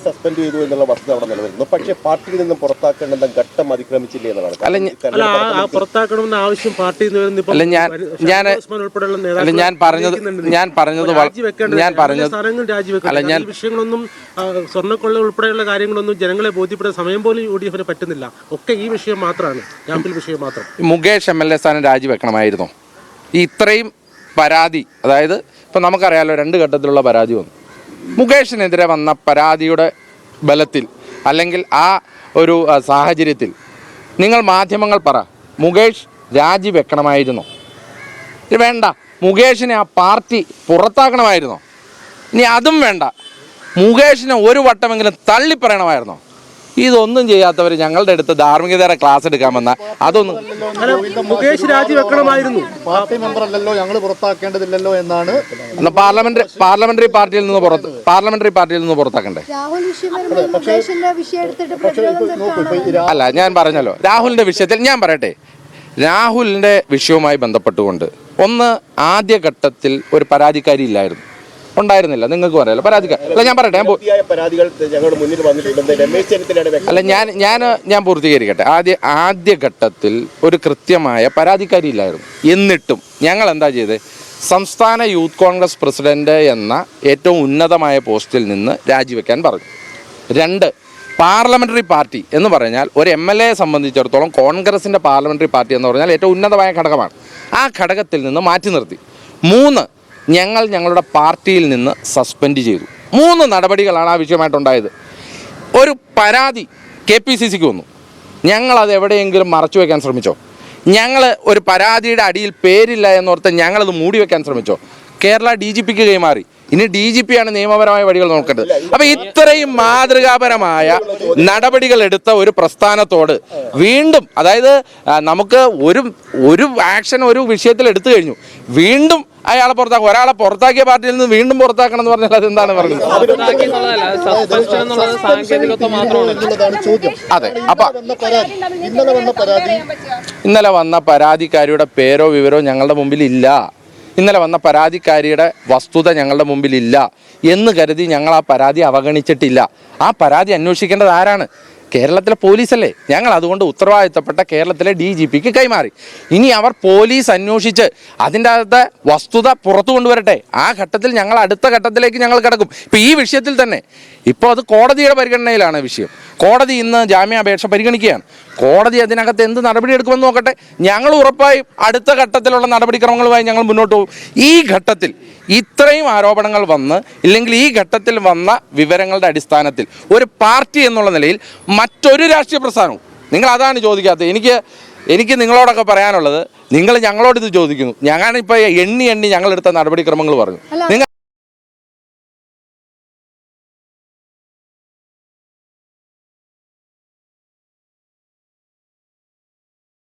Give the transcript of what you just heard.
Suspend ചെയ്തു എന്നുള്ള വസ്തുത അവിടെ നിലനിൽക്കുന്നു. പക്ഷേ പാർട്ടിയിൽ നിന്നും പുറത്താക്കേണ്ടെന്ന ഘട്ടം അതിക്രമിച്ചില്ലേ എന്നതാണ്. പുറത്താക്കണമെന്ന ആവശ്യം പാർട്ടിയിൽ നിന്ന് വിഷയങ്ങളൊന്നും സ്വർണ്ണക്കൊള്ള ഉൾപ്പെടെയുള്ള കാര്യങ്ങളൊന്നും ജനങ്ങളെ ബോധ്യപ്പെടുന്ന സമയം പോലും UDF പറ്റുന്നില്ല. ഒക്കെ ഈ വിഷയം മാത്രമാണ്, ക്യാമ്പിൽ വിഷയം മാത്രം. മുകേഷ് MLA സ്ഥാനം രാജിവെക്കണമായിരുന്നു. ഇത്രയും പരാതി, അതായത് ഇപ്പം നമുക്കറിയാലോ 2 ഘട്ടത്തിലുള്ള പരാതി വന്നു. മുകേഷിനെതിരെ വന്ന പരാതിയുടെ ബലത്തിൽ അല്ലെങ്കിൽ ആ ഒരു സാഹചര്യത്തിൽ നിങ്ങൾ മാധ്യമങ്ങൾ പറ, മുകേഷ് രാജിവെക്കണമായിരുന്നോ? വേണ്ട, മുകേഷിനെ ആ പാർട്ടി പുറത്താക്കണമായിരുന്നോ? ഇനി അതും വേണ്ട, മുകേഷിനെ ഒരു വട്ടമെങ്കിലും തള്ളിപ്പറയണമായിരുന്നോ? ഇതൊന്നും ചെയ്യാത്തവർ ഞങ്ങളുടെ അടുത്ത് ധാർമ്മികതയുടെ ക്ലാസ് എടുക്കാൻ വന്നാൽ അതൊന്നും മുകേഷ് രാജിവെക്കണമായിരുന്നു, പാർട്ടി മെമ്പർ അല്ലല്ലോ, ഞങ്ങൾ പുറത്താക്കേണ്ടതില്ലല്ലോ എന്നാണ്. പാർലമെന്ററി പാർട്ടിയിൽ നിന്ന് പുറത്താക്കണ്ടേ? അല്ല, ഞാൻ പറഞ്ഞല്ലോ രാഹുലിന്റെ വിഷയത്തിൽ ഞാൻ പറയട്ടെ. രാഹുലിന്റെ വിഷയവുമായി ബന്ധപ്പെട്ടുകൊണ്ട് ആദ്യഘട്ടത്തിൽ ഒരു പരാതിക്കാരി ഇല്ലായിരുന്നു, ഉണ്ടായിരുന്നില്ല. നിങ്ങൾക്ക് പറയാലോ പരാതിക്കാരി. അല്ല, ഞാൻ പറയട്ടെ, ഞാൻ പൂർത്തീകരിക്കട്ടെ. ആദ്യഘട്ടത്തിൽ ഒരു കൃത്യമായ പരാതിക്കാരി ഇല്ലായിരുന്നു. എന്നിട്ടും ഞങ്ങൾ എന്താ ചെയ്തത്? സംസ്ഥാന യൂത്ത് കോൺഗ്രസ് പ്രസിഡന്റ് എന്ന ഏറ്റവും ഉന്നതമായ പോസ്റ്റിൽ നിന്ന് രാജിവെക്കാൻ പറഞ്ഞു. 2, പാർലമെൻ്ററി പാർട്ടി എന്ന് പറഞ്ഞാൽ ഒരു MLA സംബന്ധിച്ചിടത്തോളം കോൺഗ്രസിൻ്റെ പാർലമെൻ്ററി പാർട്ടി എന്ന് പറഞ്ഞാൽ ഏറ്റവും ഉന്നതമായ ഘടകമാണ്. ആ ഘടകത്തിൽ നിന്ന് മാറ്റി നിർത്തി. 3, ഞങ്ങളുടെ പാർട്ടിയിൽ നിന്ന് സസ്പെൻഡ് ചെയ്തു. 3 നടപടികളാണ് ആ വിഷയമായിട്ടുണ്ടായത്. ഒരു പരാതി KPCCക്ക് വന്നു. ഞങ്ങളത് എവിടെയെങ്കിലും മറച്ചു വയ്ക്കാൻ ശ്രമിച്ചോ? ഞങ്ങൾ ഒരു പരാതിയുടെ അടിയിൽ പേരില്ല എന്നോർത്ത് ഞങ്ങളത് മൂടി വയ്ക്കാൻ ശ്രമിച്ചോ? കേരള DGPക്ക് കൈമാറി. ഇനി DGP ആണ് നിയമപരമായ വഴികൾ നോക്കേണ്ടത്. അപ്പം ഇത്രയും മാതൃകാപരമായ നടപടികൾ എടുത്ത ഒരു പ്രസ്ഥാനത്തോട് വീണ്ടും, അതായത് നമുക്ക് ഒരു ആക്ഷൻ ഒരു വിഷയത്തിൽ എടുത്തു കഴിഞ്ഞു, വീണ്ടും അയാളെ പുറത്താക്കും. ഒരാളെ പുറത്താക്കിയ പാർട്ടിയിൽ നിന്ന് വീണ്ടും പുറത്താക്കണം എന്ന് പറഞ്ഞാൽ അതെന്താണ് പറയുന്നത്? അതെ. അപ്പൊ ഇന്നലെ വന്ന പരാതിക്കാരിയുടെ പേരോ വിവരോ ഞങ്ങളുടെ മുമ്പിൽ ഇല്ല. ഇന്നലെ വന്ന പരാതിക്കാരിയുടെ വസ്തുത ഞങ്ങളുടെ മുമ്പിലില്ല എന്ന് കരുതി ഞങ്ങൾ ആ പരാതി അവഗണിച്ചിട്ടില്ല. ആ പരാതി അന്വേഷിക്കേണ്ടത് ആരാണ്? കേരളത്തിലെ പോലീസല്ലേ. ഞങ്ങൾ അതുകൊണ്ട് ഉത്തരവാദിത്തപ്പെട്ട കേരളത്തിലെ DGPക്ക് കൈമാറി. ഇനി അവർ പോലീസ് അന്വേഷിച്ച് അതിൻ്റെ അകത്തെ വസ്തുത പുറത്തു കൊണ്ടുവരട്ടെ. ആ ഘട്ടത്തിൽ ഞങ്ങൾ അടുത്ത ഘട്ടത്തിലേക്ക് ഞങ്ങൾ കിടക്കും. ഇപ്പോൾ ഈ വിഷയത്തിൽ തന്നെ ഇപ്പോൾ അത് കോടതിയുടെ പരിഗണനയിലാണ് വിഷയം. കോടതി ഇന്ന് ജാമ്യാപേക്ഷ പരിഗണിക്കുകയാണ്. കോടതി അതിനകത്ത് എന്ത് നടപടി എടുക്കുമെന്ന് നോക്കട്ടെ. ഞങ്ങൾ ഉറപ്പായും അടുത്ത ഘട്ടത്തിലുള്ള നടപടിക്രമങ്ങളുമായി ഞങ്ങൾ മുന്നോട്ട് പോകും. ഈ ഘട്ടത്തിൽ ഇത്രയും ആരോപണങ്ങൾ വന്ന് ഇല്ലെങ്കിൽ ഈ ഘട്ടത്തിൽ വന്ന വിവരങ്ങളുടെ അടിസ്ഥാനത്തിൽ ഒരു പാർട്ടി എന്നുള്ള നിലയിൽ മറ്റൊരു രാഷ്ട്രീയ പ്രസ്ഥാനവും, നിങ്ങൾ അതാണ് ചോദിക്കാത്തത്. എനിക്ക് നിങ്ങളോടൊക്കെ പറയാനുള്ളത്, നിങ്ങൾ ഞങ്ങളോട് ഇത് ചോദിക്കുന്നു. ഞാനിപ്പോൾ എണ്ണി ഞങ്ങളെടുത്ത നടപടിക്രമങ്ങൾ പറഞ്ഞു. നിങ്ങൾ